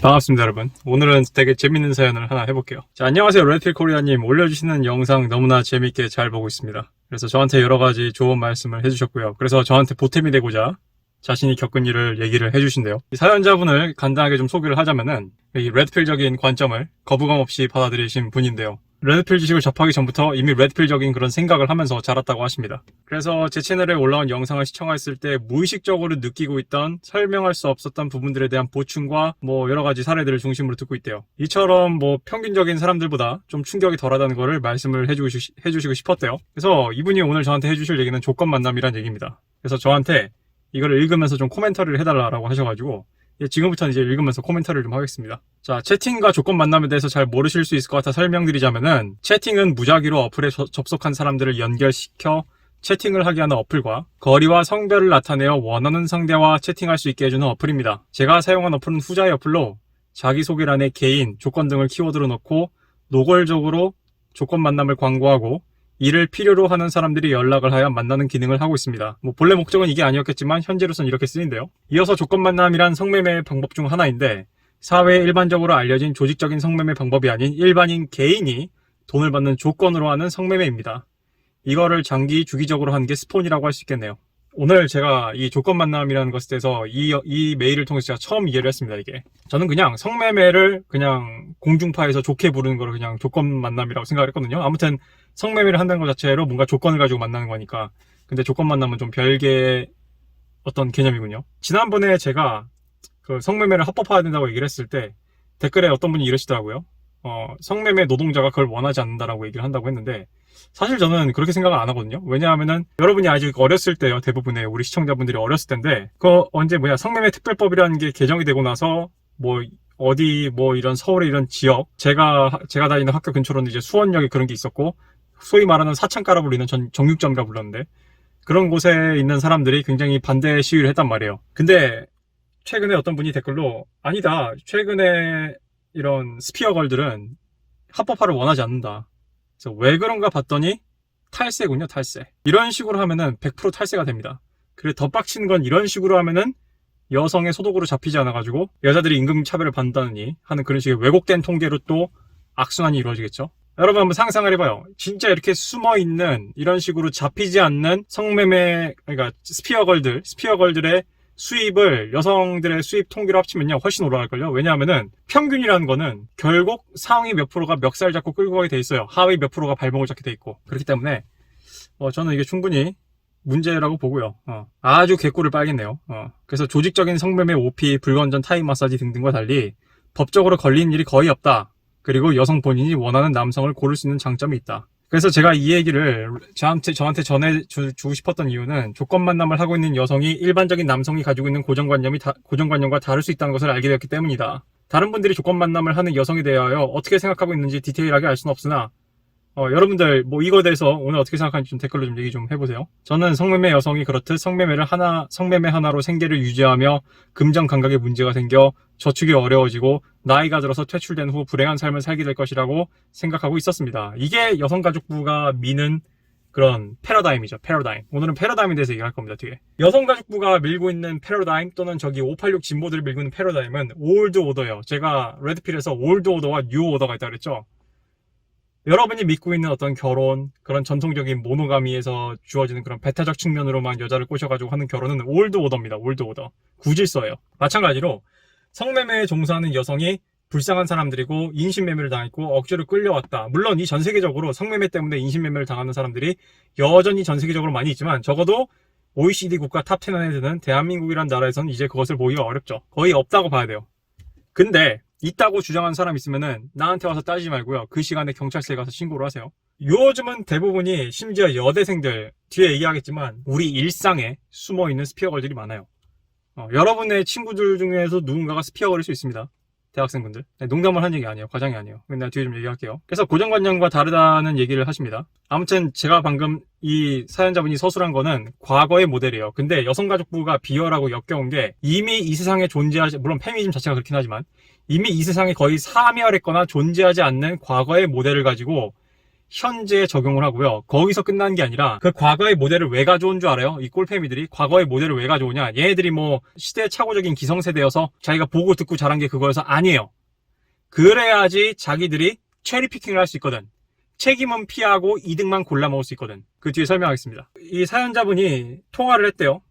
반갑습니다, 여러분. 오늘은 되게 재밌는 사연을 하나 해볼게요. 자, 안녕하세요. 레드필 코리아님. 올려주시는 영상 너무나 재밌게 잘 보고 있습니다. 그래서 저한테 여러 가지 좋은 말씀을 해주셨고요. 그래서 저한테 보탬이 되고자 자신이 겪은 일을 얘기를 해주신대요. 이 사연자분을 간단하게 좀 소개를 하자면은 이 레드필적인 관점을 거부감 없이 받아들이신 분인데요. 레드필 지식을 접하기 전부터 이미 레드필적인 그런 생각을 하면서 자랐다고 하십니다. 그래서 제 채널에 올라온 영상을 시청했을 때 무의식적으로 느끼고 있던 설명할 수 없었던 부분들에 대한 보충과 여러 가지 사례들을 중심으로 듣고 있대요. 이처럼 평균적인 사람들보다 좀 충격이 덜하다는 거를 말씀을 해주시고 싶었대요. 그래서 이분이 오늘 저한테 해주실 얘기는 조건 만남이란 얘기입니다. 그래서 저한테 이거를 읽으면서 좀 코멘터리를 해달라고 하셔가지고 지금부터는 이제 읽으면서 코멘터리를 좀 하겠습니다. 자, 채팅과 조건 만남에 대해서 잘 모르실 수 있을 것 같아 설명드리자면은, 채팅은 무작위로 어플에 접속한 사람들을 연결시켜 채팅을 하게 하는 어플과 거리와 성별을 나타내어 원하는 상대와 채팅할 수 있게 해주는 어플입니다. 제가 사용한 어플은 후자의 어플로 자기소개란에 개인, 조건 등을 키워드로 넣고 노골적으로 조건 만남을 광고하고 이를 필요로 하는 사람들이 연락을 하여 만나는 기능을 하고 있습니다. 본래 목적은 이게 아니었겠지만 현재로선 이렇게 쓰인대요. 이어서 조건 만남이란 성매매 방법 중 하나인데, 사회에 일반적으로 알려진 조직적인 성매매 방법이 아닌 일반인 개인이 돈을 받는 조건으로 하는 성매매입니다. 이거를 주기적으로 하는 게 스폰이라고 할 수 있겠네요. 오늘 제가 이 조건 만남이라는 것에 대해서 이 메일을 통해서 제가 처음 이해를 했습니다. 이게 저는 그냥 성매매를 그냥 공중파에서 좋게 부르는 거를 그냥 조건 만남이라고 생각을 했거든요. 아무튼 성매매를 한다는 것 자체로 뭔가 조건을 가지고 만나는 거니까. 근데 조건 만남은 좀 별개의 어떤 개념이군요. 지난번에 제가 그 성매매를 합법화해야 된다고 얘기를 했을 때 댓글에 어떤 분이 이러시더라고요. 성매매 노동자가 그걸 원하지 않는다라고 얘기를 한다고 했는데, 사실 저는 그렇게 생각을 안 하거든요. 왜냐하면은 여러분이 아직 어렸을 때요. 대부분의 우리 시청자분들이 어렸을 때인데, 언제 성매매 특별법이라는 게 개정이 되고 나서 이런 서울의 이런 지역, 제가 다니는 학교 근처로는 이제 수원역에 그런 게 있었고, 소위 말하는 사창가라 불리는 정육점이라 불렀는데, 그런 곳에 있는 사람들이 굉장히 반대 시위를 했단 말이에요. 근데 최근에 어떤 분이 댓글로 아니다, 최근에 이런 스피어걸들은 합법화를 원하지 않는다. 그래서 왜 그런가 봤더니 탈세군요. 탈세. 이런 식으로 하면은 100% 탈세가 됩니다. 그리고 더 빡치는 건 이런 식으로 하면은 여성의 소득으로 잡히지 않아가지고 여자들이 임금차별을 받는다느니 하는 그런 식의 왜곡된 통계로 또 악순환이 이루어지겠죠. 여러분 한번 상상을 해봐요. 진짜 이렇게 숨어있는 이런 식으로 잡히지 않는 성매매, 그러니까 스피어걸들의 수입을 여성들의 수입 통계로 합치면요 훨씬 올라갈걸요. 왜냐하면은 평균이라는 거는 결국 상위 몇 프로가 멱살 잡고 끌고 가게 돼 있어요. 하위 몇 프로가 발목을 잡게 돼 있고. 그렇기 때문에 저는 이게 충분히 문제라고 보고요. 아주 개꿀을 빨겠네요. 그래서 조직적인 성매매, 오피, 불건전, 타임 마사지 등등과 달리 법적으로 걸리는 일이 거의 없다. 그리고 여성 본인이 원하는 남성을 고를 수 있는 장점이 있다. 그래서 제가 이 얘기를 저한테 전해주고 싶었던 이유는, 조건 만남을 하고 있는 여성이 일반적인 남성이 가지고 있는 고정관념과 다를 수 있다는 것을 알게 되었기 때문이다. 다른 분들이 조건 만남을 하는 여성에 대하여 어떻게 생각하고 있는지 디테일하게 알 수는 없으나, 여러분들 이거에 대해서 오늘 어떻게 생각하는지 좀 댓글로 좀 얘기 좀 해보세요. 저는 성매매 여성이 그렇듯 성매매 하나로 생계를 유지하며 금전 감각에 문제가 생겨 저축이 어려워지고 나이가 들어서 퇴출된 후 불행한 삶을 살게 될 것이라고 생각하고 있었습니다. 이게 여성가족부가 미는 그런 패러다임이죠. 패러다임. 오늘은 패러다임에 대해서 얘기할 겁니다. 뒤에 여성가족부가 밀고 있는 패러다임, 또는 586 진보들이 밀고 있는 패러다임은 올드 오더예요. 제가 레드필에서 올드 오더와 뉴 오더가 있다고 그랬죠. 여러분이 믿고 있는 어떤 결혼, 그런 전통적인 모노가미에서 주어지는 그런 배타적 측면으로만 여자를 꼬셔가지고 하는 결혼은 올드 오더입니다. 올드 오더. 구질서예요. 마찬가지로 성매매에 종사하는 여성이 불쌍한 사람들이고 인신매매를 당했고 억지로 끌려왔다. 물론 이 전 세계적으로 성매매 때문에 인신매매를 당하는 사람들이 여전히 전 세계적으로 많이 있지만, 적어도 OECD 국가 탑 10 안에 드는 대한민국이란 나라에서는 이제 그것을 보기가 어렵죠. 거의 없다고 봐야 돼요. 근데 있다고 주장하는 사람 있으면은 나한테 와서 따지지 말고요, 그 시간에 경찰서에 가서 신고를 하세요. 요즘은 대부분이, 심지어 여대생들, 뒤에 얘기하겠지만 우리 일상에 숨어있는 스피어걸들이 많아요. 여러분의 친구들 중에서 누군가가 스피어걸일 수 있습니다. 대학생분들. 농담을 한 얘기 아니에요. 과장이 아니에요. 근데 뒤에 좀 얘기할게요. 그래서 고정관념과 다르다는 얘기를 하십니다. 아무튼 제가 방금 이 사연자분이 서술한 거는 과거의 모델이에요. 근데 여성가족부가 비열하고 역겨운 게, 이미 이 세상에 물론 페미니즘 자체가 그렇긴 하지만 이미 이 세상에 거의 사멸했거나 존재하지 않는 과거의 모델을 가지고 현재에 적용을 하고요. 거기서 끝난 게 아니라 그 과거의 모델을 왜 가져온 줄 알아요? 이 꼴패미들이 과거의 모델을 왜 가져오냐? 얘네들이 뭐 시대착오적인 기성세대여서 자기가 보고 듣고 자란 게 그거여서 아니에요. 그래야지 자기들이 체리피킹을 할 수 있거든. 책임은 피하고 이득만 골라 먹을 수 있거든. 그 뒤에 설명하겠습니다. 이 사연자분이 통화를 했대요.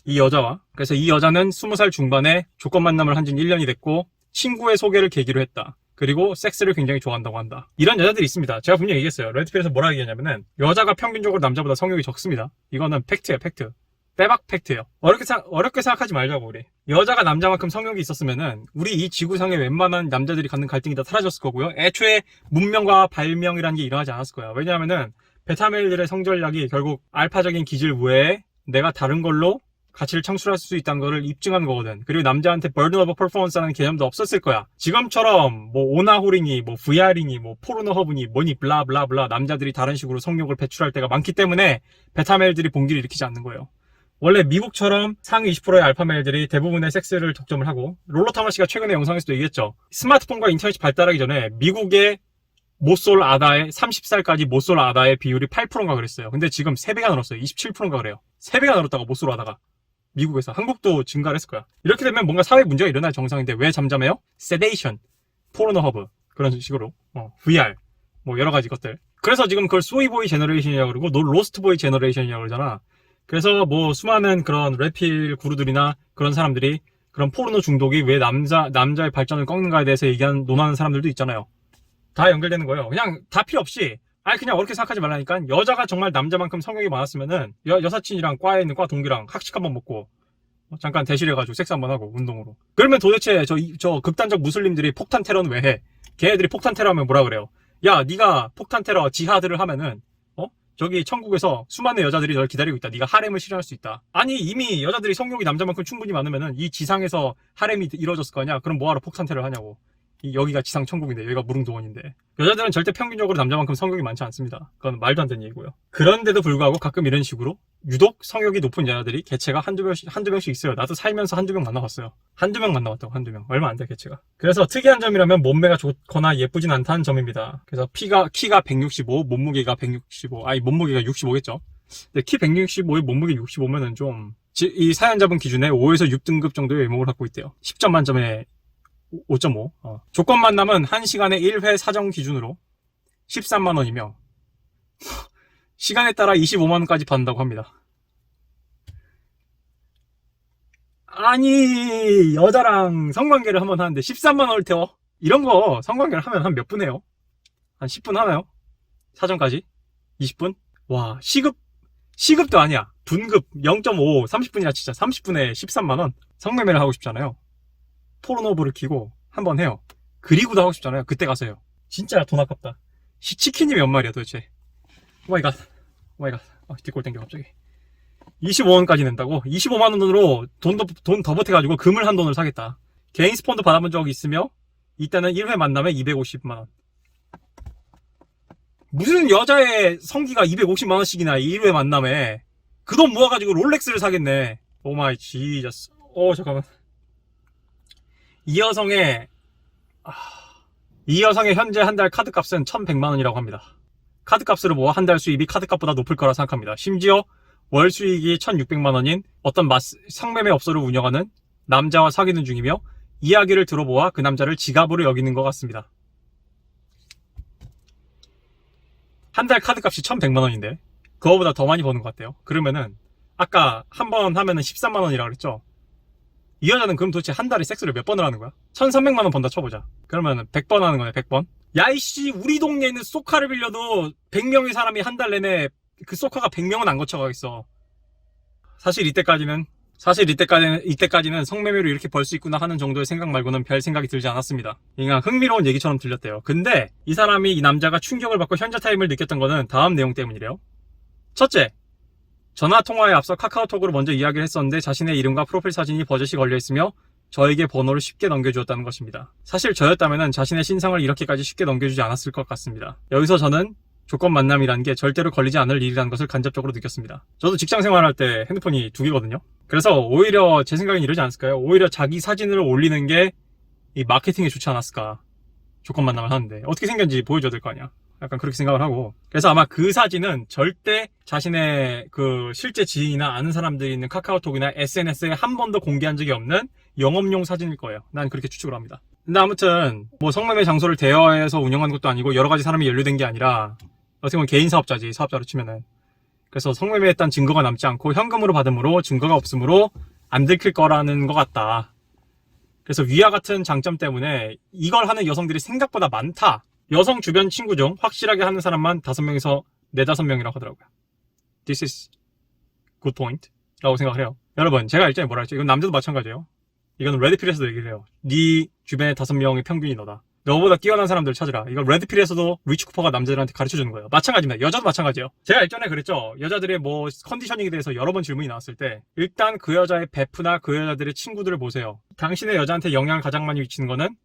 이 여자와. 그래서 이 여자는 20살 중반에 조건 만남을 한 지 1년이 됐고 친구의 소개를 계기로 했다. 그리고 섹스를 굉장히 좋아한다고 한다. 이런 여자들이 있습니다. 제가 분명히 얘기했어요. 레드필에서 뭐라 얘기했냐면은 여자가 평균적으로 남자보다 성욕이 적습니다. 이거는 팩트예요, 팩트. 빼박 팩트예요. 어렵게 생각하지 말자고, 우리. 여자가 남자만큼 성욕이 있었으면은 우리 이 지구상의 웬만한 남자들이 갖는 갈등이 다 사라졌을 거고요. 애초에 문명과 발명이라는 게 일어나지 않았을 거야. 왜냐하면은 베타메일들의 성전략이 결국 알파적인 기질 외에 내가 다른 걸로 가치를 창출할 수 있다는 거를 입증하는 거거든. 그리고 남자한테 burden of performance라는 개념도 없었을 거야. 지금처럼 뭐 오나홀이니 뭐 VR이니 뭐 포르노허브니 뭐니 블라블라블라 남자들이 다른 식으로 성욕을 배출할 때가 많기 때문에 베타메일들이 봉기를 일으키지 않는 거예요. 원래 미국처럼 상위 20%의 알파메일들이 대부분의 섹스를 독점을 하고 롤러타마 씨가 최근에 영상에서도 얘기했죠. 스마트폰과 인터넷이 발달하기 전에 미국의 모쏠 아다의 30살까지 모쏠 아다의 비율이 8%인가 그랬어요. 근데 지금 3배가 늘었어요. 27%인가 그래요. 3배가 늘었다고 모쏠 아다가. 미국에서. 한국도 증가를 했을 거야. 이렇게 되면 뭔가 사회 문제가 일어날 정상인데 왜 잠잠해요? 세데이션, 포르노허브 그런 식으로 VR 뭐 여러 가지 것들. 그래서 지금 그걸 소이보이 제너레이션이라고 그러고 로스트보이 제너레이션이라고 그러잖아. 그래서 뭐 수많은 그런 래필 구루들이나 그런 사람들이 그런 포르노 중독이 왜 남자의 발전을 꺾는가에 대해서 논하는 사람들도 있잖아요. 다 연결되는 거예요. 그냥 다 필요 없이 그냥 어렵게 생각하지 말라니까. 여자가 정말 남자만큼 성욕이 많았으면은 여사친이랑 과에 있는 과 동기랑 학식 한번 먹고 잠깐 대실해가지고 섹스 한번 하고 운동으로. 그러면 도대체 저 극단적 무슬림들이 폭탄 테러는 왜 해? 걔네들이 폭탄 테러 하면 뭐라 그래요? 야, 네가 폭탄 테러 지하드를 하면은 저기 천국에서 수많은 여자들이 널 기다리고 있다. 네가 하렘을 실현할 수 있다. 아니 이미 여자들이 성욕이 남자만큼 충분히 많으면은 이 지상에서 하렘이 이루어졌을 거 아니야? 그럼 뭐하러 폭탄 테러를 하냐고. 여기가 지상 천국인데 여기가 무릉도원인데. 여자들은 절대 평균적으로 남자만큼 성욕이 많지 않습니다. 그건 말도 안 되는 얘기고요. 그런데도 불구하고 가끔 이런 식으로 유독 성욕이 높은 여자들이 개체가 한두 명씩 있어요. 나도 살면서 한두 명 만나봤어요. 한두 명 만나봤다고. 얼마 안 돼 개체가. 그래서 특이한 점이라면 몸매가 좋거나 예쁘진 않다는 점입니다. 그래서 키가 165, 몸무게가 165. 몸무게가 65겠죠. 근데 키 165에 몸무게 65면은 좀 이 사연자분 기준에 5에서 6등급 정도의 외모를 갖고 있대요. 10점 만점에 5.5. 조건 만남은 1시간에 1회 사정 기준으로 13만원이며 시간에 따라 25만원까지 받는다고 합니다. 아니 여자랑 성관계를 한번 하는데 13만원을 태워? 이런 거 성관계를 하면 한 몇 분 해요? 한 10분 하나요? 사정까지? 20분? 와 시급도 아니야. 분급 0.5 30분이나 진짜 30분에 13만원. 성매매를 하고 싶잖아요. 포르노브를 키고 한번 해요. 그리고도 하고 싶잖아요. 그때 가서 해요. 진짜 돈 아깝다. 치킨이 몇 마리야 도대체. 오마이갓. 뒷골 땡겨 갑자기. 25원까지 낸다고? 25만원으로 돈 더 보태가지고 금을 한 돈을 사겠다. 개인 스폰도 받아본 적이 있으며 이때는 1회 만남에 250만원. 무슨 여자의 성기가 250만원씩이나 1회 만남에 그 돈 모아가지고 롤렉스를 사겠네. 오마이 지저스. 잠깐만. 이 여성의 현재 한 달 카드값은 1100만원이라고 합니다. 카드값으로 모아 한 달 수입이 카드값보다 높을 거라 생각합니다. 심지어 월 수익이 1600만원인 어떤 성매매 업소를 운영하는 남자와 사귀는 중이며 이야기를 들어보아 그 남자를 지갑으로 여기는 것 같습니다. 한 달 카드값이 1100만원인데 그거보다 더 많이 버는 것 같아요. 그러면은 아까 한 번 하면은 13만원이라고 그랬죠? 이 여자는 그럼 도대체 한 달에 섹스를 몇 번을 하는 거야? 1300만원 번다 쳐보자. 그러면 100번 하는 거네, 100번. 야이씨, 우리 동네에 있는 소카를 빌려도 100명의 사람이 한 달 내내 그 소카가 100명은 안 거쳐가겠어. 사실 이때까지는 성매매로 이렇게 벌 수 있구나 하는 정도의 생각 말고는 별 생각이 들지 않았습니다. 그냥 흥미로운 얘기처럼 들렸대요. 근데 이 남자가 충격을 받고 현자 타임을 느꼈던 거는 다음 내용 때문이래요. 첫째, 전화통화에 앞서 카카오톡으로 먼저 이야기를 했었는데 자신의 이름과 프로필 사진이 버젓이 걸려있으며 저에게 번호를 쉽게 넘겨주었다는 것입니다. 사실 저였다면 자신의 신상을 이렇게까지 쉽게 넘겨주지 않았을 것 같습니다. 여기서 저는 조건 만남이라는 게 절대로 걸리지 않을 일이라는 것을 간접적으로 느꼈습니다. 저도 직장 생활할 때 핸드폰이 2개거든요. 그래서 오히려 제 생각엔 이러지 않았을까요? 오히려 자기 사진을 올리는 게 이 마케팅에 좋지 않았을까. 조건 만남을 하는데 어떻게 생겼는지 보여줘야 될 거 아니야. 약간 그렇게 생각을 하고. 그래서 아마 그 사진은 절대 자신의 그 실제 지인이나 아는 사람들이 있는 카카오톡이나 SNS에 한 번도 공개한 적이 없는 영업용 사진일 거예요. 난 그렇게 추측을 합니다. 근데 아무튼 뭐 성매매 장소를 대여해서 운영하는 것도 아니고 여러 가지 사람이 연루된 게 아니라 어떻게 보면 개인 사업자지, 사업자로 치면은. 그래서 성매매했다는 증거가 남지 않고 현금으로 받음으로 증거가 없으므로 안 들킬 거라는 것 같다. 그래서 위와 같은 장점 때문에 이걸 하는 여성들이 생각보다 많다. 여성 주변 친구 중 확실하게 하는 사람만 5명에서 4-5명이라고 하더라고요. This is good point 라고 생각을 해요. 여러분, 제가 일전에 뭐라 했죠? 이건 남자도 마찬가지예요. 이건 레드필에서도 얘기를 해요. 네 주변에 5명의 평균이 너다. 너보다 뛰어난 사람들을 찾으라. 이걸 레드필에서도 리치 쿠퍼가 남자들한테 가르쳐주는 거예요. 마찬가지입니다. 여자도 마찬가지예요. 제가 일전에 그랬죠. 여자들의 뭐 컨디셔닝에 대해서 여러 번 질문이 나왔을 때 일단 그 여자의 베프나 그 여자들의 친구들을 보세요. 당신의 여자한테 영향을 가장 많이 미치는 거는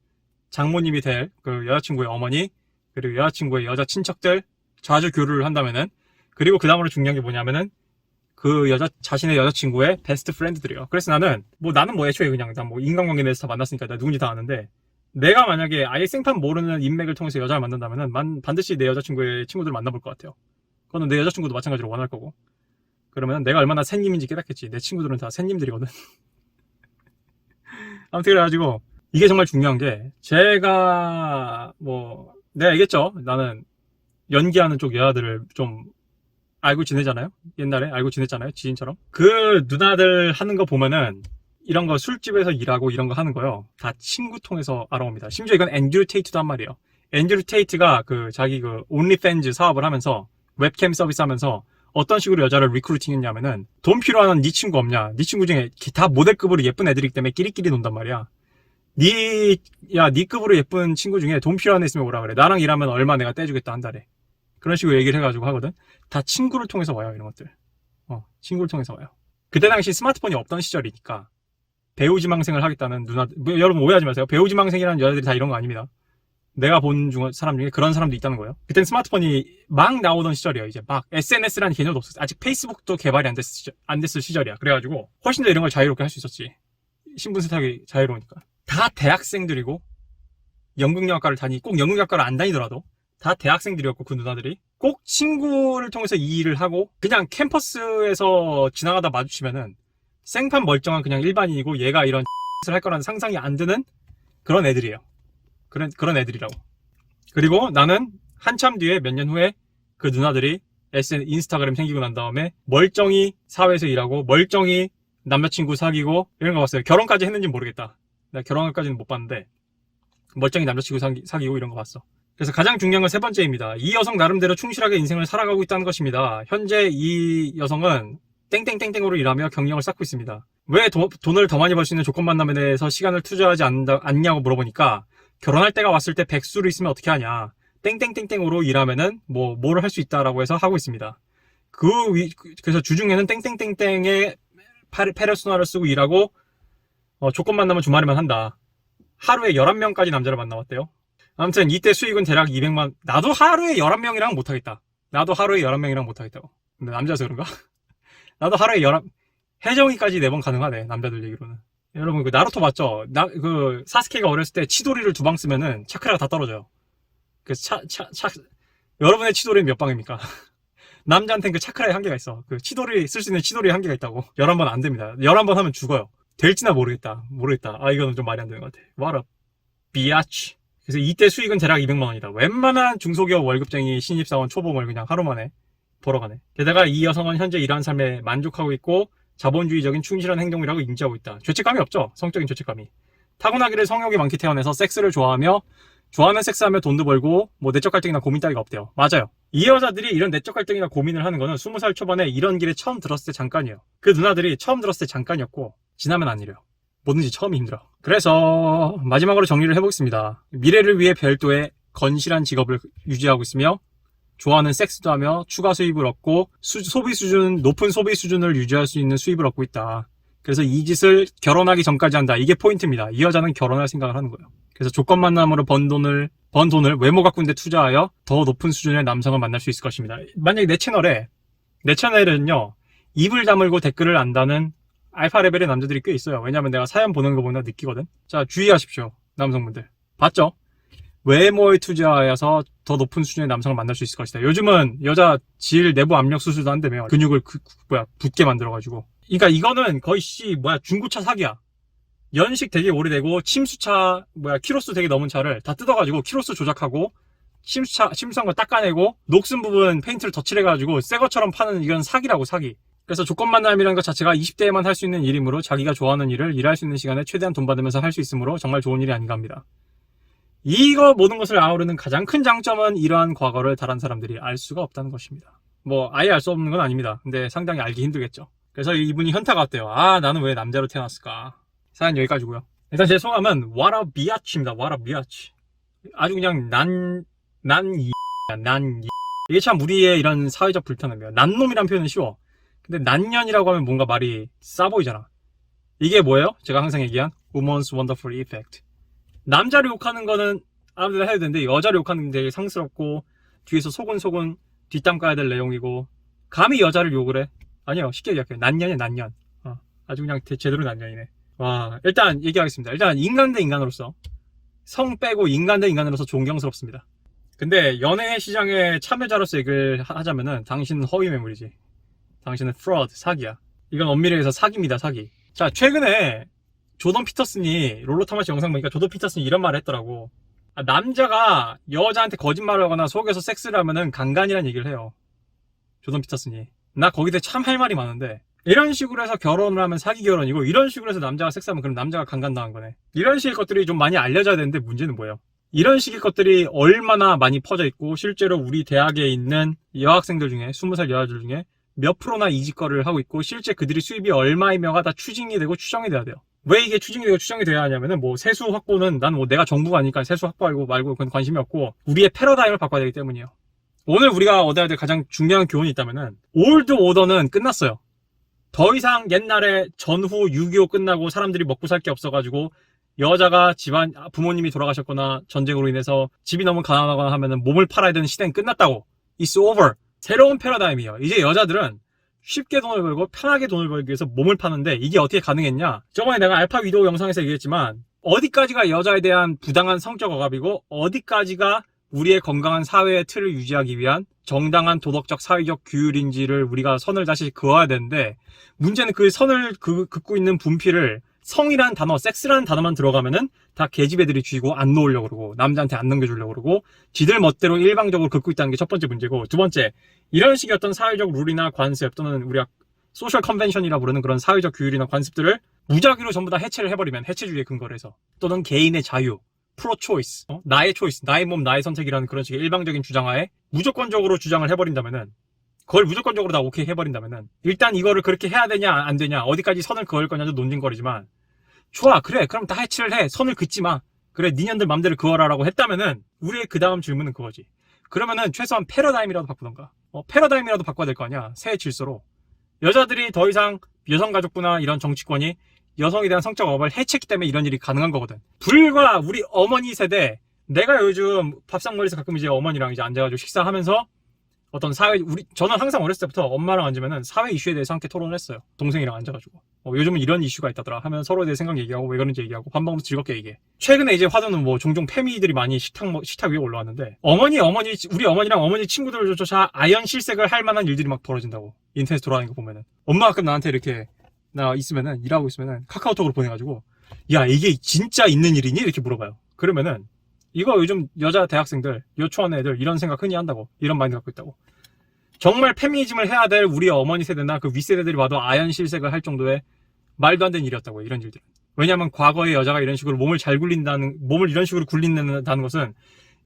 장모님이 될 그 여자친구의 어머니, 그리고 여자친구의 여자 친척들, 자주 교류를 한다면은, 그리고 그 다음으로 중요한 게 뭐냐면은 그 자신의 여자친구의 베스트 프렌드들이에요. 그래서 나는 뭐 애초에 그냥 난 뭐 인간관계 내에서 다 만났으니까 나 누군지 다 아는데, 내가 만약에 아예 생판 모르는 인맥을 통해서 여자를 만난다면은 반드시 내 여자친구의 친구들을 만나볼 것 같아요. 그거는 내 여자친구도 마찬가지로 원할 거고. 그러면 내가 얼마나 샌님인지 깨닫겠지. 내 친구들은 다 샌님들이거든. 아무튼 그래가지고 이게 정말 중요한 게, 제가 내가 얘기했죠. 나는 연기하는 쪽 여자들을 좀 알고 지내잖아요. 옛날에 알고 지냈잖아요. 지인처럼. 그 누나들 하는 거 보면은 이런 거 술집에서 일하고 이런 거 하는 거요. 다 친구 통해서 알아옵니다. 심지어 이건 앤드류 테이트도 한 말이에요. 앤드류 테이트가 자기 온리팬즈 사업을 하면서 웹캠 서비스 하면서 어떤 식으로 여자를 리크루팅 했냐면은, 돈 필요한 네 친구 없냐? 네 친구 중에 다 모델급으로 예쁜 애들이기 때문에 끼리끼리 논단 말이야. 네 급으로 예쁜 친구 중에 돈 필요한 애 있으면 오라 그래. 나랑 일하면 얼마 내가 떼주겠다 한 달에. 그런 식으로 얘기를 해가지고 하거든. 다 친구를 통해서 와요, 이런 것들. 친구를 통해서 와요. 그때 당시 스마트폰이 없던 시절이니까 배우지망생을 하겠다는 여러분 오해하지 마세요. 배우지망생이라는 여자들이 다 이런 거 아닙니다. 내가 본 사람 중에 그런 사람도 있다는 거예요. 그땐 스마트폰이 막 나오던 시절이에요. 이제 막 SNS라는 개념도 없었어요. 아직 페이스북도 개발이 안 됐을 시절이야. 그래가지고 훨씬 더 이런 걸 자유롭게 할 수 있었지. 신분 세탁이 자유로우니까. 다 대학생들이고, 연극영화과를 꼭 연극영화과를 안 다니더라도 다 대학생들이었고, 그 누나들이 꼭 친구를 통해서 이 일을 하고, 그냥 캠퍼스에서 지나가다 마주치면은 생판 멀쩡한 그냥 일반인이고 얘가 이런 X를 할 거라는 상상이 안 드는 그런 애들이에요. 그런 애들이라고. 그리고 나는 한참 뒤에 몇 년 후에 그 누나들이 인스타그램 생기고 난 다음에 멀쩡히 사회에서 일하고 멀쩡히 남자친구 사귀고 이런 거 봤어요. 결혼까지 했는지 모르겠다. 나 결혼까지는 못 봤는데 멀쩡히 남자친구 사귀고 이런 거 봤어. 그래서 가장 중요한 건 세 번째입니다. 이 여성 나름대로 충실하게 인생을 살아가고 있다는 것입니다. 현재 이 여성은 땡땡땡땡으로 일하며 경력을 쌓고 있습니다. 왜 돈을 더 많이 벌 수 있는 조건 만남에 대해서 시간을 투자하지 않냐고 물어보니까, 결혼할 때가 왔을 때 백수로 있으면 어떻게 하냐, 땡땡땡땡으로 일하면은 뭐를 할 수 있다라고 해서 하고 있습니다. 그래서 주중에는 땡땡땡땡의 페르소나를 쓰고 일하고, 조건 만나면 주말에만 한다. 하루에 11명까지 남자를 만나봤대요. 아무튼 이때 수익은 대략 200만. 나도 하루에 11명이랑 못하겠다. 근데 남자여서 그런가? 나도 하루에 혜정이까지 4번 가능하네, 남자들 얘기로는. 여러분, 나루토 봤죠? 사스케가 어렸을 때 치도리를 2방 쓰면은 차크라가 다 떨어져요. 그래서 여러분의 치도리는 몇 방입니까? 남자한테는 그 차크라의 한계가 있어. 쓸 수 있는 치도리의 한계가 있다고. 11번 안 됩니다. 11번 하면 죽어요. 될지나 모르겠다. 이거는 좀 말이 안 되는 것 같아. What a biatch. 그래서 이때 수익은 대략 200만 원이다. 웬만한 중소기업 월급쟁이 신입사원 초봉을 그냥 하루 만에 벌어가네. 게다가 이 여성은 현재 일하는 삶에 만족하고 있고 자본주의적인 충실한 행동이라고 인지하고 있다. 죄책감이 없죠. 성적인 죄책감이. 타고나기를 성욕이 많게 태어나서 섹스를 좋아하며, 좋아하는 섹스하며 돈도 벌고 내적 갈등이나 고민 따위가 없대요. 맞아요. 이 여자들이 이런 내적 갈등이나 고민을 하는 거는 20살 초반에 이런 길에 처음 들었을 때 잠깐이에요. 그 누나들이 처음 들었을 때 잠깐이었고 지나면 안 이래요. 뭐든지 처음이 힘들어. 그래서 마지막으로 정리를 해보겠습니다. 미래를 위해 별도의 건실한 직업을 유지하고 있으며 좋아하는 섹스도 하며 추가 수입을 얻고 높은 소비 수준을 유지할 수 있는 수입을 얻고 있다. 그래서 이 짓을 결혼하기 전까지 한다. 이게 포인트입니다. 이 여자는 결혼할 생각을 하는 거예요. 그래서 조건 만남으로 번 돈을 외모 가꾼 데 투자하여 더 높은 수준의 남성을 만날 수 있을 것입니다. 만약에 내 채널에는요, 입을 다물고 댓글을 안다는 알파 레벨의 남자들이 꽤 있어요. 왜냐면 내가 사연 보는 거 보면 느끼거든. 자, 주의하십시오. 남성분들. 봤죠? 외모에 투자하여서 더 높은 수준의 남성을 만날 수 있을 것이다. 요즘은 여자 질 내부 압력 수술도 한다며. 근육을 붙게 만들어가지고. 그러니까 이거는 거의 중고차 사기야. 연식 되게 오래되고 침수차 키로수 되게 넘은 차를 다 뜯어가지고 키로수 조작하고 침수한 거 닦아내고 녹슨 부분 페인트를 덧칠해가지고 새 것처럼 파는 이건 사기라고, 사기. 그래서 조건 만남이라는 것 자체가 20대에만 할 수 있는 일이므로 자기가 좋아하는 일을 일할 수 있는 시간에 최대한 돈 받으면서 할 수 있으므로 정말 좋은 일이 아닌가 합니다. 이거 모든 것을 아우르는 가장 큰 장점은 이러한 과거를 다른 사람들이 알 수가 없다는 것입니다. 아예 알 수 없는 건 아닙니다. 근데 상당히 알기 힘들겠죠. 그래서 이분이 현타가 왔대요. 나는 왜 남자로 태어났을까? 사연 여기까지고요. 일단 제 성함은 What a biatch입니다. What a biatch. 아주 그냥 이게 참 우리의 이런 사회적 불편함이에요. 난놈이란 표현은 쉬워. 근데 난년이라고 하면 뭔가 말이 싸 보이잖아. 이게 뭐예요? 제가 항상 얘기한 Woman's Wonderful Effect. 남자를 욕하는 거는 아무데나 해도 되는데 여자를 욕하는 게 되게 상스럽고 뒤에서 소곤소곤 뒷담 까야 될 내용이고 감히 여자를 욕을 해? 아니요, 쉽게 얘기할게요. 난년이야, 난년. 아주 그냥 제대로 난년이네. 와, 일단 얘기하겠습니다. 일단 인간 대 인간으로서, 성 빼고 인간 대 인간으로서 존경스럽습니다. 근데 연애 시장의 참여자로서 얘기를 하자면은 당신은 허위 매물이지. 당신은 fraud, 사기야. 이건 엄밀히 해서 사기입니다, 사기. 자, 최근에 조던 피터슨이 롤러타마시 영상 보니까 조던 피터슨이 이런 말을 했더라고. 남자가 여자한테 거짓말을 하거나 속여서 섹스를 하면은 강간이라는 얘기를 해요. 조던 피터슨이. 나 거기에 대해 참 할 말이 많은데, 이런 식으로 해서 결혼을 하면 사기 결혼이고, 이런 식으로 해서 남자가 섹스하면 그럼 남자가 강간당한 거네. 이런 식의 것들이 좀 많이 알려져야 되는데 문제는 뭐예요? 이런 식의 것들이 얼마나 많이 퍼져 있고 실제로 우리 대학에 있는 여학생들 중에 20살 여자들 중에 몇 프로나 이 짓거리를 하고 있고 실제 그들이 수입이 얼마이며가 다 추징이 되고 추정이 돼야 돼요. 왜 이게 추징이 되고 추정이 돼야 하냐면은 세수 확보는 난 내가 정부가 아니까 세수 확보하고 말고 그건 관심이 없고 우리의 패러다임을 바꿔야 되기 때문이에요. 오늘 우리가 얻어야 될 가장 중요한 교훈이 있다면은 올드 오더는 끝났어요. 더 이상 옛날에 전후 6.25 끝나고 사람들이 먹고 살 게 없어가지고 여자가 부모님이 돌아가셨거나 전쟁으로 인해서 집이 너무 가난하거나 하면은 몸을 팔아야 되는 시대는 끝났다고. It's over. 새로운 패러다임이에요. 이제 여자들은 쉽게 돈을 벌고 편하게 돈을 벌기 위해서 몸을 파는데 이게 어떻게 가능했냐? 저번에 내가 알파 위도우 영상에서 얘기했지만 어디까지가 여자에 대한 부당한 성적 억압이고 어디까지가 우리의 건강한 사회의 틀을 유지하기 위한 정당한 도덕적 사회적 규율인지를 우리가 선을 다시 그어야 되는데 문제는 그 선을 긋고 있는 분필을 성이라는 단어, 섹스라는 단어만 들어가면은 다 계집애들이 쥐고 안 놓으려고 그러고 남자한테 안 넘겨주려고 그러고 지들 멋대로 일방적으로 긋고 있다는 게 첫 번째 문제고 두 번째 이런 식의 어떤 사회적 룰이나 관습 또는 우리가 소셜 컨벤션이라 부르는 그런 사회적 규율이나 관습들을 무작위로 전부 다 해체를 해버리면 해체주의에 근거를 해서 또는 개인의 자유 프로 초이스, 나의 초이스, 나의 몸, 나의 선택이라는 그런 식의 일방적인 주장하에 무조건적으로 주장을 해버린다면은 그걸 무조건적으로 다 오케이 해버린다면은 일단 이거를 그렇게 해야 되냐 안 되냐 어디까지 선을 그을 거냐도 논쟁거리지만 좋아 그래 그럼 다 해체를 해 선을 긋지 마 그래 니년들 맘대로 그어라라고 했다면은 우리의 그 다음 질문은 그거지. 그러면은 최소한 패러다임이라도 바꾸던가 패러다임이라도 바꿔야 될 거 아니야. 새 질서로 여자들이 더 이상 여성가족부나 이런 정치권이 여성에 대한 성적 억압을 해체했기 때문에 이런 일이 가능한 거거든. 불과 우리 어머니 세대 내가 요즘 밥상머리에서 가끔 이제 어머니랑 이제 앉아가지고 식사하면서 어떤 저는 항상 어렸을 때부터 엄마랑 앉으면은 사회 이슈에 대해서 함께 토론을 했어요. 동생이랑 앉아가지고 요즘은 이런 이슈가 있다더라 하면 서로에 대해 생각 얘기하고 왜 그런지 얘기하고 밥 먹으면서 즐겁게 얘기해. 최근에 이제 화두는 종종 페미들이 많이 식탁 위에 올라왔는데 우리 어머니랑 어머니 친구들조차 아연 실색을 할 만한 일들이 막 벌어진다고. 인터넷 돌아다니는 거 보면은 엄마가 가끔 나한테 이렇게 나 있으면은 일하고 있으면은 카카오톡으로 보내가지고 야 이게 진짜 있는 일이니? 이렇게 물어봐요. 그러면은 이거 요즘 여자 대학생들 여초한 애들 이런 생각 흔히 한다고. 이런 마인드 갖고 있다고. 정말 페미니즘을 해야 될 우리 어머니 세대나 그 윗세대들이 봐도 아연 실색을 할 정도의 말도 안 되는 일이었다고. 이런 일들은. 왜냐하면 과거에 여자가 이런 식으로 몸을 이런 식으로 굴린다는 것은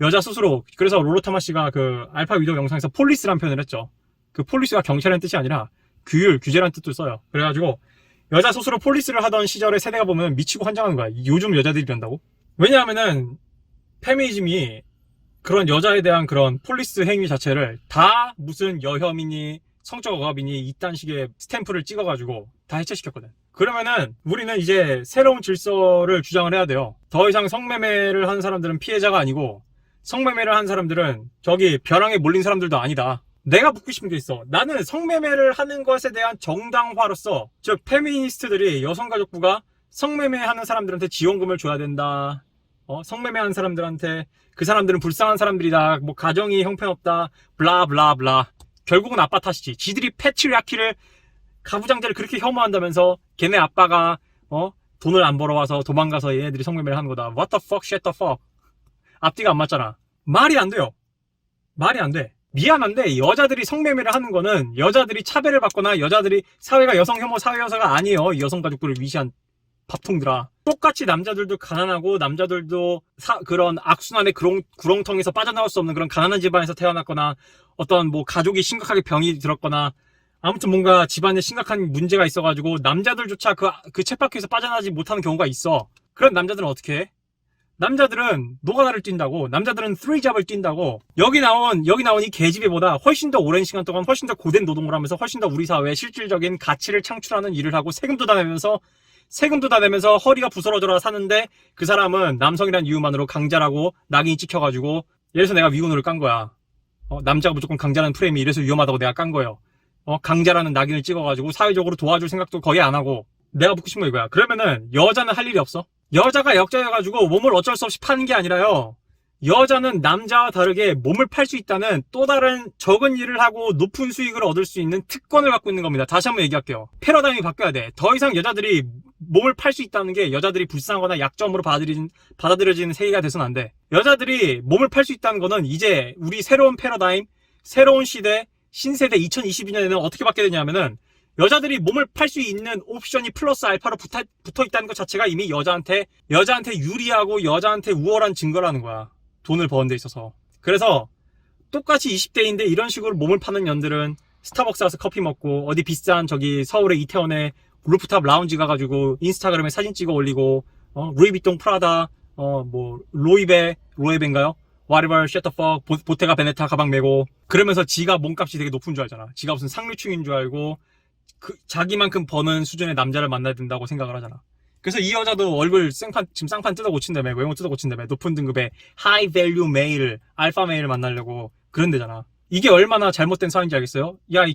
여자 스스로. 그래서 롤러타마 씨가 그 알파 위도우 영상에서 폴리스라는 표현을 했죠. 그 폴리스가 경찰이라는 뜻이 아니라 규제라는 뜻도 써요. 그래가지고 여자 스스로 폴리스를 하던 시절의 세대가 보면 미치고 환장하는 거야. 요즘 여자들이 변다고? 왜냐하면은 페미니즘이 그런 여자에 대한 그런 폴리스 행위 자체를 다 무슨 여혐이니 성적 억압이니 이딴 식의 스탬프를 찍어가지고 다 해체시켰거든. 그러면은 우리는 이제 새로운 질서를 주장을 해야 돼요. 더 이상 성매매를 하는 사람들은 피해자가 아니고 성매매를 한 사람들은 저기 벼랑에 몰린 사람들도 아니다. 내가 묻고 싶은 게 있어. 나는 성매매를 하는 것에 대한 정당화로서 즉 페미니스트들이 여성가족부가 성매매하는 사람들한테 지원금을 줘야 된다. 성매매한 사람들한테 그 사람들은 불쌍한 사람들이다, 뭐 가정이 형편없다, 블라블라블라. 결국은 아빠 탓이지. 지들이 패트리아키를, 가부장제를 그렇게 혐오한다면서 걔네 아빠가 돈을 안 벌어와서 도망가서 얘네들이 성매매를 하는 거다. What the fuck, shit the fuck. 앞뒤가 안 맞잖아. 말이 안 돼요. 말이 안 돼. 미안한데 여자들이 성매매를 하는 거는 여자들이 차별을 받거나 여자들이 사회가 여성 혐오 사회여서가 아니에요. 이 여성 가족들을 위시한 밥통들아. 똑같이 남자들도 가난하고 남자들도 그런 악순환의 구렁텅이에서 빠져나올 수 없는 그런 가난한 집안에서 태어났거나 어떤 뭐 가족이 심각하게 병이 들었거나 아무튼 뭔가 집안에 심각한 문제가 있어가지고 남자들조차 그 쳇바퀴에서 빠져나지 못하는 경우가 있어. 그런 남자들은 어떻게 해? 남자들은 노가다를 뛴다고, 남자들은 3잡을 뛴다고. 여기 나온 이 계집애보다 훨씬 더 오랜 시간 동안 훨씬 더 고된 노동을 하면서 훨씬 더 우리 사회에 실질적인 가치를 창출하는 일을 하고 세금도 다 내면서 허리가 부스러져라 사는데, 그 사람은 남성이란 이유만으로 강자라고 낙인이 찍혀가지고, 이래서 내가 위군으로 깐 거야. 남자가 무조건 강자라는 프레임이 이래서 위험하다고 내가 깐 거예요. 강자라는 낙인을 찍어가지고 사회적으로 도와줄 생각도 거의 안 하고. 내가 묻고 싶은 거 이거야. 그러면은 여자는 할 일이 없어? 여자가 역자여가지고 몸을 어쩔 수 없이 파는 게 아니라요, 여자는 남자와 다르게 몸을 팔 수 있다는 또 다른 적은 일을 하고 높은 수익을 얻을 수 있는 특권을 갖고 있는 겁니다. 다시 한번 얘기할게요. 패러다임이 바뀌어야 돼. 더 이상 여자들이 몸을 팔 수 있다는 게 여자들이 불쌍하거나 약점으로 받아들여지는 세계가 돼서는 안 돼. 여자들이 몸을 팔 수 있다는 거는 이제 우리 새로운 패러다임, 새로운 시대, 신세대 2022년에는 어떻게 바뀌게 되냐면은, 여자들이 몸을 팔 수 있는 옵션이 플러스 알파로 붙어 있다는 것 자체가 이미 여자한테 유리하고 여자한테 우월한 증거라는 거야. 돈을 버는 데 있어서. 그래서 똑같이 20대인데 이런 식으로 몸을 파는 년들은 스타벅스 가서 커피 먹고, 어디 비싼 저기 서울의 이태원에 루프탑 라운지 가가지고 인스타그램에 사진 찍어 올리고, 루이비통 프라다, 뭐 로에베인가요? whatever, shut the fuck, 보테가 베네타 가방 메고, 그러면서 지가 몸값이 되게 높은 줄 알잖아. 지가 무슨 상류층인 줄 알고 자기만큼 버는 수준의 남자를 만나야 된다고 생각을 하잖아. 그래서 이 여자도 얼굴 지금 쌍판 뜯어 고친다며, 외모 뜯어 고친다며, 높은 등급의 하이 밸류 메일, 알파 메일을 만나려고 그런데잖아. 이게 얼마나 잘못된 사회인지 알겠어요? 야,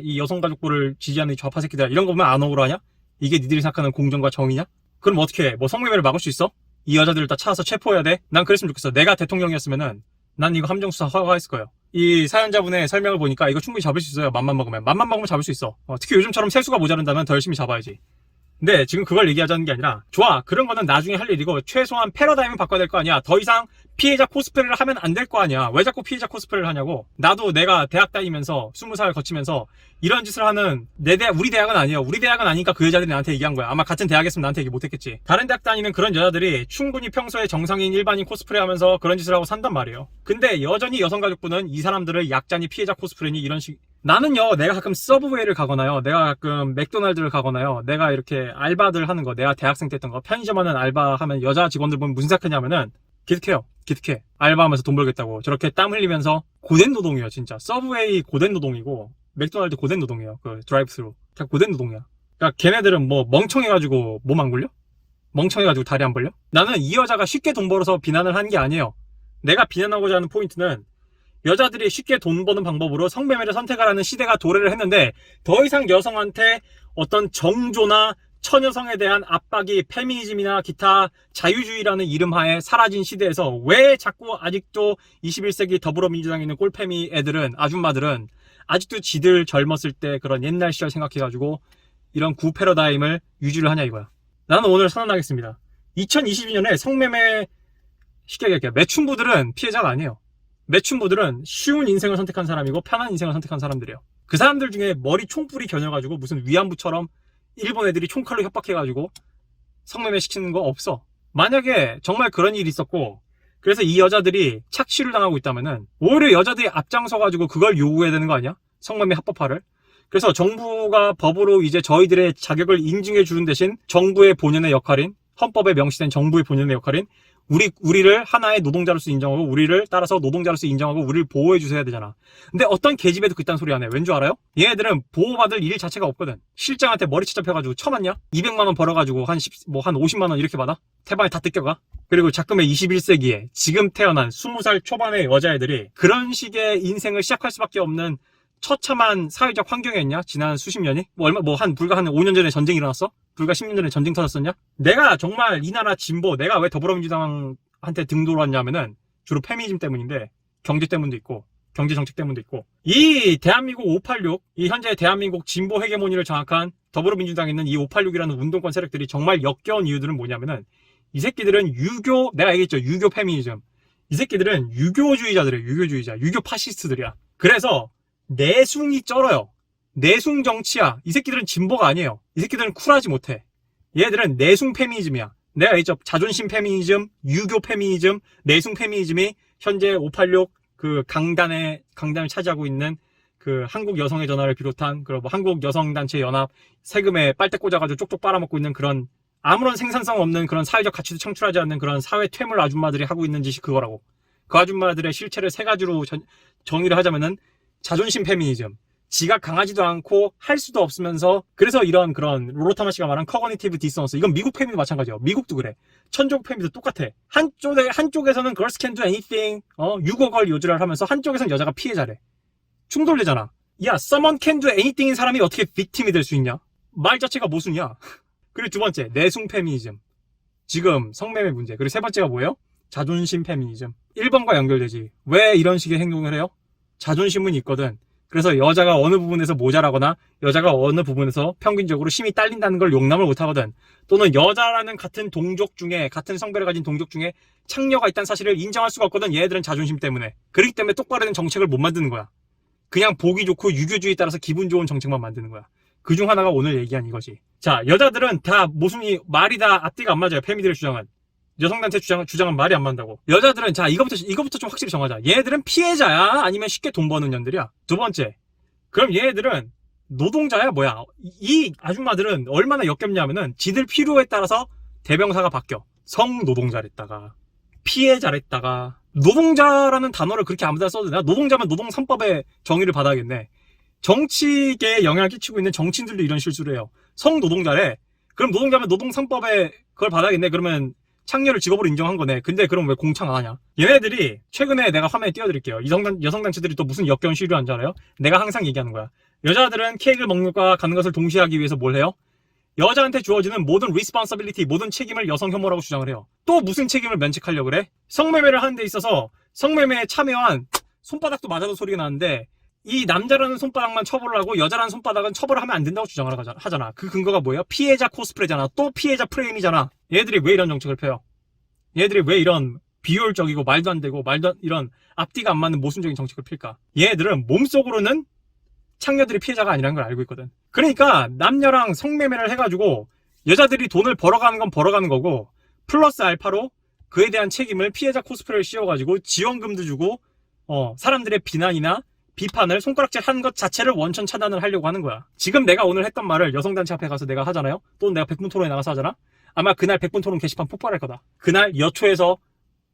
이 여성 가족부를 지지하는 이 좌파 새끼들, 이런 거 보면 안 억울하냐? 이게 니들이 생각하는 공정과 정의냐? 그럼 어떻게 해? 뭐 성매매를 막을 수 있어? 이 여자들을 다 찾아서 체포해야 돼? 난 그랬으면 좋겠어. 내가 대통령이었으면은 난 이거 함정수사 허가했을 거예요. 이 사연자분의 설명을 보니까 이거 충분히 잡을 수 있어요. 맘만 먹으면 잡을 수 있어. 특히 요즘처럼 세수가 모자란다면 더 열심히 잡아야지. 근데 지금 그걸 얘기하자는 게 아니라, 좋아, 그런 거는 나중에 할 일이고 최소한 패러다임은 바꿔야 될 거 아니야. 더 이상 피해자 코스프레를 하면 안 될 거 아니야. 왜 자꾸 피해자 코스프레를 하냐고. 나도 내가 대학 다니면서 20살 거치면서 이런 짓을 하는 우리 대학은 아니에요. 우리 대학은 아니니까 그 여자들이 나한테 얘기한 거야. 아마 같은 대학이었으면 나한테 얘기 못했겠지. 다른 대학 다니는 그런 여자들이 충분히 평소에 정상인 일반인 코스프레 하면서 그런 짓을 하고 산단 말이에요. 근데 여전히 여성가족부는 이 사람들을 약자니 피해자 코스프레니 이런 식. 나는요, 내가 가끔 서브웨이를 가거나요, 내가 가끔 맥도날드를 가거나요, 내가 이렇게 알바들 하는 거, 내가 대학생 때 했던 거, 편의점 하는 알바하면 여자 직원들 보면 무슨 생각하냐면은 기특해. 알바하면서 돈 벌겠다고 저렇게 땀 흘리면서. 고된 노동이에요, 진짜. 서브웨이 고된 노동이고 맥도날드 고된 노동이에요. 그 드라이브스루 다 고된 노동이야. 그러니까 걔네들은 뭐 멍청해가지고 몸 안 굴려? 멍청해가지고 다리 안 벌려? 나는 이 여자가 쉽게 돈 벌어서 비난을 하는 게 아니에요. 내가 비난하고자 하는 포인트는, 여자들이 쉽게 돈 버는 방법으로 성매매를 선택하라는 시대가 도래를 했는데, 더 이상 여성한테 어떤 정조나 처녀성에 대한 압박이 페미니즘이나 기타 자유주의라는 이름하에 사라진 시대에서 왜 자꾸 아직도 21세기 더불어민주당에 있는 꼴페미 애들은, 아줌마들은 아직도 지들 젊었을 때 그런 옛날 시절 생각해가지고 이런 구 패러다임을 유지를 하냐 이거야. 나는 오늘 선언하겠습니다. 2022년에 성매매, 쉽게 얘기할게요, 매춘부들은 피해자가 아니에요. 매춘부들은 쉬운 인생을 선택한 사람이고 편한 인생을 선택한 사람들이에요. 그 사람들 중에 머리 총뿔이 겨녀가지고 무슨 위안부처럼 일본 애들이 총칼로 협박해가지고 성매매 시키는 거 없어. 만약에 정말 그런 일이 있었고, 그래서 이 여자들이 착취를 당하고 있다면은 오히려 여자들이 앞장서가지고 그걸 요구해야 되는 거 아니야? 성매매 합법화를. 그래서 정부가 법으로 이제 저희들의 자격을 인증해 주는 대신 정부의 본연의 역할인, 헌법에 명시된 정부의 본연의 역할인 우리를 하나의 노동자로서 인정하고, 우리를 따라서 노동자로서 인정하고 우리를 보호해 주셔야 되잖아. 근데 어떤 계집애도 그딴 소리 안 해. 왠 줄 알아요? 얘네들은 보호받을 일 자체가 없거든. 실장한테 머리채 잡혀가지고 쳐맞냐? 200만원 벌어가지고 한 50만원 이렇게 받아? 태반에 다 뜯겨가? 그리고 자꾸의 21세기에 지금 태어난 20살 초반의 여자애들이 그런 식의 인생을 시작할 수밖에 없는 처참한 사회적 환경이었냐? 지난 수십 년이? 불과 한 5년 전에 전쟁이 일어났어? 불과 10년 전에 전쟁 터졌었냐? 내가 정말 이 나라 진보, 내가 왜 더불어민주당 한테 등돌았냐면은 주로 페미니즘 때문인데 경제 때문도 있고 경제 정책 때문도 있고 이 대한민국 586 이 현재 대한민국 진보 헤게모니를 장악한 더불어민주당에 있는 이 586이라는 운동권 세력들이 정말 역겨운 이유들은 뭐냐면은 이 새끼들은 유교 내가 얘기했죠 유교 페미니즘 이 새끼들은 유교주의자들이에요 유교주의자 유교 파시스트들이야 그래서 내숭이 쩔어요 내숭 정치야 이 새끼들은 진보가 아니에요 이 새끼들은 쿨하지 못해 얘들은 내숭 페미니즘이야 내가 얘기했죠 자존심 페미니즘 유교 페미니즘 내숭 페미니즘이 현재 586 그 강단을 차지하고 있는 그 한국 여성의 전화를 비롯한 그리고 뭐 한국 여성단체 연합 세금에 빨대 꽂아가지고 쪽쪽 빨아먹고 있는 그런 아무런 생산성 없는 그런 사회적 가치도 창출하지 않는 그런 사회 퇴물 아줌마들이 하고 있는 짓이 그거라고. 그 아줌마들의 실체를 세 가지로 정의를 하자면은 자존심 페미니즘. 지가 강하지도 않고 할 수도 없으면서 그래서 이런 그런 롤로타마 씨가 말한 커거니티브 디서넌스 이건 미국 페미도 마찬가지예요. 미국도 그래. 천족 페미도 똑같아. 한쪽에서는 girls can do anything 유고걸 요주를 하면서 한쪽에서는 여자가 피해자래. 충돌되잖아. 야 someone can do anything인 사람이 어떻게 빅팀이 될 수 있냐? 말 자체가 모순이야. 그리고 두 번째 내숭 페미니즘. 지금 성매매 문제. 그리고 세 번째가 뭐예요? 자존심 페미니즘. 1번과 연결되지. 왜 이런 식의 행동을 해요? 자존심은 있거든. 그래서 여자가 어느 부분에서 모자라거나 여자가 어느 부분에서 평균적으로 힘이 딸린다는 걸 용납을 못하거든. 또는 여자라는 같은 동족 중에 같은 성별을 가진 동족 중에 창녀가 있다는 사실을 인정할 수가 없거든. 얘들은 자존심 때문에. 그렇기 때문에 똑바로 된 정책을 못 만드는 거야. 그냥 보기 좋고 유교주의에 따라서 기분 좋은 정책만 만드는 거야. 그중 하나가 오늘 얘기한 이거지. 자, 여자들은 다 모순이 말이 다 앞뒤가 안 맞아요. 페미들의 주장은. 여성단체 주장은 말이 안 맞는다고. 여자들은 자 이거부터 좀 확실히 정하자. 얘네들은 피해자야? 아니면 쉽게 돈 버는 년들이야? 두 번째. 그럼 얘네들은 노동자야? 뭐야? 이 아줌마들은 얼마나 역겹냐면은 지들 필요에 따라서 대명사가 바뀌어. 성노동자랬다가 피해자랬다가 노동자라는 단어를 그렇게 아무데나 써도 되나? 노동자면 노동 3법의 정의를 받아야겠네. 정치계에 영향을 끼치고 있는 정치인들도 이런 실수를 해요. 성노동자래. 그럼 노동자면 노동 3법에 그걸 받아야겠네. 그러면 창녀를 직업으로 인정한 거네. 근데 그럼 왜 공창 안 하냐? 얘네들이 최근에 내가 화면에 띄워드릴게요. 여성단체들이 또 무슨 역겨운 시위를 한지 알아요? 내가 항상 얘기하는 거야. 여자들은 케이크를 먹는 것과 가는 것을 동시에 하기 위해서 뭘 해요? 여자한테 주어지는 모든 responsibility, 모든 책임을 여성 혐오라고 주장을 해요. 또 무슨 책임을 면책하려고 그래? 성매매를 하는 데 있어서 성매매에 참여한 손바닥도 맞아도 소리가 나는데 이 남자라는 손바닥만 처벌을 하고 여자라는 손바닥은 처벌을 하면 안 된다고 주장을 하잖아. 그 근거가 뭐예요? 피해자 코스프레잖아. 또 피해자 프레임이잖아. 얘들이 왜 이런 정책을 펴요? 얘들이 왜 이런 비효율적이고 말도 안 되고 이런 앞뒤가 안 맞는 모순적인 정책을 필까? 얘들은 몸속으로는 창녀들이 피해자가 아니라는 걸 알고 있거든. 그러니까 남녀랑 성매매를 해가지고 여자들이 돈을 벌어가는 건 벌어가는 거고 플러스 알파로 그에 대한 책임을 피해자 코스프레를 씌워가지고 지원금도 주고 사람들의 비난이나 비판을 손가락질 한 것 자체를 원천 차단을 하려고 하는 거야. 지금 내가 오늘 했던 말을 여성단체 앞에 가서 내가 하잖아요. 또는 내가 백분 토론에 나가서 하잖아. 아마 그날 백분 토론 게시판 폭발할 거다. 그날 여초에서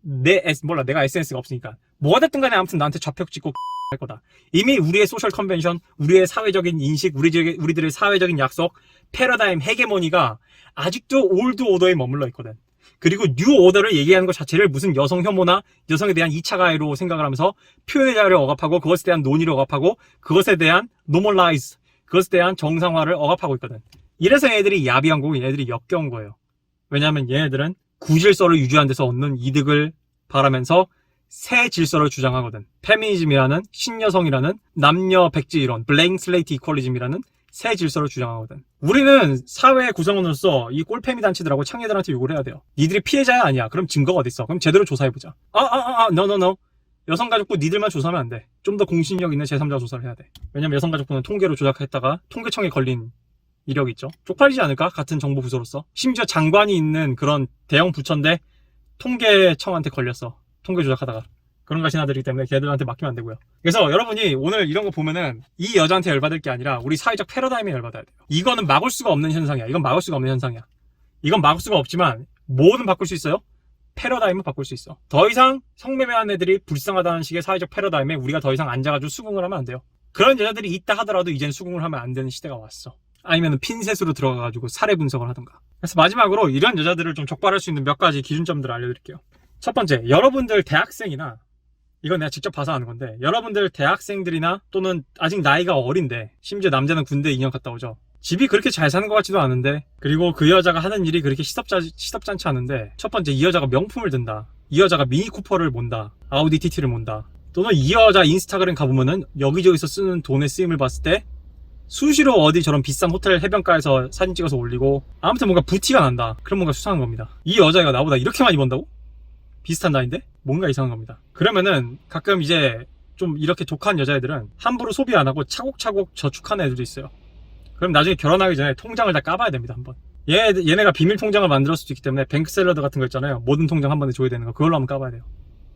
내가 SNS가 없으니까 뭐가 됐든 간에 아무튼 나한테 좌표 찍고 할 거다. 이미 우리의 소셜 컨벤션, 우리의 사회적인 인식, 우리들의 사회적인 약속, 패러다임, 헤게모니가 아직도 올드 오더에 머물러 있거든. 그리고 뉴 오더를 얘기하는 것 자체를 무슨 여성 혐오나 여성에 대한 2차 가해로 생각을 하면서 표현의 자유를 억압하고 그것에 대한 논의를 억압하고 그것에 대한 normalize, 그것에 대한 정상화를 억압하고 있거든. 이래서 얘네들이 야비한 거고 얘네들이 역겨운 거예요. 왜냐하면 얘네들은 구질서를 유지하는 데서 얻는 이득을 바라면서 새 질서를 주장하거든. 페미니즘이라는 신여성이라는 남녀 백지 이론, 블랭 슬레이트 이퀄리즘이라는 새 질서를 주장하거든. 우리는 사회 구성원으로서 이 꼴페미 단체들하고 창녀들한테 욕을 해야 돼요. 니들이 피해자야 아니야? 그럼 증거가 어딨어? 그럼 제대로 조사해보자. no. 여성가족부 니들만 조사하면 안 돼. 좀 더 공신력 있는 제3자 조사를 해야 돼. 왜냐면 여성가족부는 통계로 조작했다가 통계청에 걸린 이력이 있죠. 쪽팔리지 않을까? 같은 정보 부서로서. 심지어 장관이 있는 그런 대형 부처인데 통계청한테 걸렸어. 통계 조작하다가. 그런 가시나들이기 때문에 걔들한테 맡기면 안 되고요. 그래서 여러분이 오늘 이런 거 보면은 이 여자한테 열받을 게 아니라 우리 사회적 패러다임에 열받아야 돼요. 이거는 막을 수가 없는 현상이야. 이건 막을 수가 없는 현상이야. 이건 막을 수가 없지만 뭐는 바꿀 수 있어요? 패러다임을 바꿀 수 있어. 더 이상 성매매한 애들이 불쌍하다는 식의 사회적 패러다임에 우리가 더 이상 앉아가지고 수긍을 하면 안 돼요. 그런 여자들이 있다 하더라도 이젠 수긍을 하면 안 되는 시대가 왔어. 아니면 핀셋으로 들어가가지고 사례 분석을 하던가. 그래서 마지막으로 이런 여자들을 좀 적발할 수 있는 몇 가지 기준점들을 알려드릴게요. 첫 번째, 여러분들 대학생이나 이건 내가 직접 봐서 아는 건데 여러분들 대학생들이나 또는 아직 나이가 어린데 심지어 남자는 군대 2년 갔다 오죠. 집이 그렇게 잘 사는 것 같지도 않은데 그리고 그 여자가 하는 일이 그렇게 시덥지 않지 않은데 첫 번째 이 여자가 명품을 든다. 이 여자가 미니 쿠퍼를 몬다, 아우디 TT를 몬다, 또는 이 여자 인스타그램 가보면은 여기저기서 쓰는 돈의 쓰임을 봤을 때 수시로 어디 저런 비싼 호텔 해변가에서 사진 찍어서 올리고, 아무튼 뭔가 부티가 난다. 그럼 뭔가 수상한 겁니다. 이 여자가 나보다 이렇게 많이 번다고? 비슷한 나이인데? 뭔가 이상한 겁니다. 그러면은 가끔 이제 좀 이렇게 독한 여자애들은 함부로 소비 안 하고 차곡차곡 저축하는 애들도 있어요. 그럼 나중에 결혼하기 전에 통장을 다 까봐야 됩니다. 한번. 얘네가 비밀 통장을 만들었을 수도 있기 때문에 뱅크샐러드 같은 거 있잖아요. 모든 통장 한 번에 줘야 되는 거. 그걸로 한번 까봐야 돼요.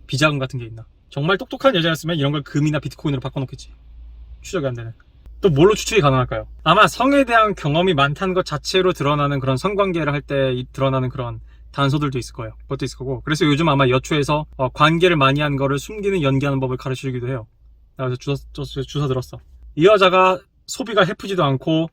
비자금 같은 게 있나. 정말 똑똑한 여자였으면 이런 걸 금이나 비트코인으로 바꿔놓겠지. 추적이 안 되는. 또 뭘로 추측이 가능할까요? 아마 성에 대한 경험이 많다는 것 자체로 드러나는 그런 성관계를 할 때 드러나는 그런 단서들도 있을 거예요. 그것도 있을 거고. 그래서 요즘 아마 여초에서 관계를 많이 한 거를 숨기는 연기하는 법을 가르쳐주기도 해요. 나 그래서 주워 들었어. 이 여자가 소비가 해프지도 않고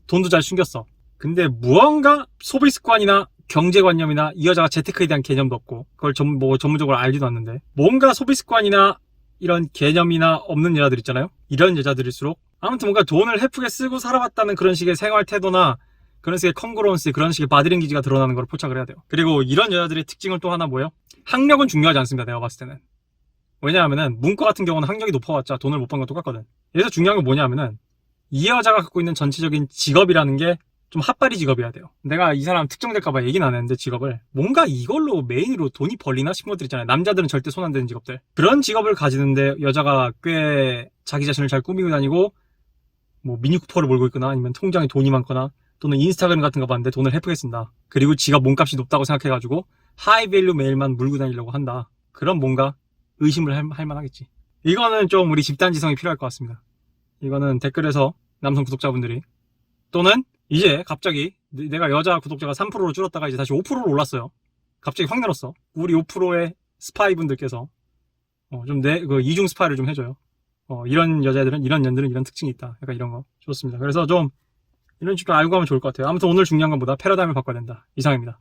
돈도 잘 숨겼어. 근데 무언가 소비 습관이나 경제관념이나 이 여자가 재테크에 대한 개념도 없고 그걸 전문적으로 알지도 않는데 뭔가 소비 습관이나 이런 개념이나 없는 여자들 있잖아요. 이런 여자들일수록 아무튼 뭔가 돈을 해프게 쓰고 살아왔다는 그런 식의 생활 태도나 그런 식의 컨그루언스, 그런 식의 바디랭귀지가 드러나는 걸 포착을 해야 돼요. 그리고 이런 여자들의 특징은 또 하나 뭐예요? 학력은 중요하지 않습니다. 내가 봤을 때는. 왜냐하면은 문과 같은 경우는 학력이 높아봤자 돈을 못 번 건 똑같거든. 여기서 중요한 건 뭐냐면은 이 여자가 갖고 있는 전체적인 직업이라는 게 좀 핫바리 직업이어야 돼요. 내가 이 사람 특정될까봐 얘기는 안 했는데 직업을 뭔가 이걸로 메인으로 돈이 벌리나 싶은 것들 있잖아요. 남자들은 절대 손 안 대는 직업들. 그런 직업을 가지는데 여자가 꽤 자기 자신을 잘 꾸미고 다니고 뭐 미니쿠퍼를 몰고 있거나 아니면 통장에 돈이 많거나 또는 인스타그램 같은 거 봤는데 돈을 해프게 쓴다. 그리고 지가 몸값이 높다고 생각해가지고 하이밸류 메일만 물고 다니려고 한다. 그럼 뭔가 의심을 할 만하겠지. 이거는 좀 우리 집단지성이 필요할 것 같습니다. 이거는 댓글에서 남성 구독자분들이 또는 이제 갑자기 내가 여자 구독자가 3%로 줄었다가 이제 다시 5%로 올랐어요. 갑자기 확 늘었어. 우리 5%의 스파이 분들께서 좀 그 이중 스파이를 좀 해줘요. 이런 여자들은 이런 년들은 이런 특징이 있다. 약간 이런 거 좋습니다. 그래서 좀 이런 식으로 알고 가면 좋을 것 같아요. 아무튼 오늘 중요한 건 뭐다? 패러다임을 바꿔야 된다. 이상입니다.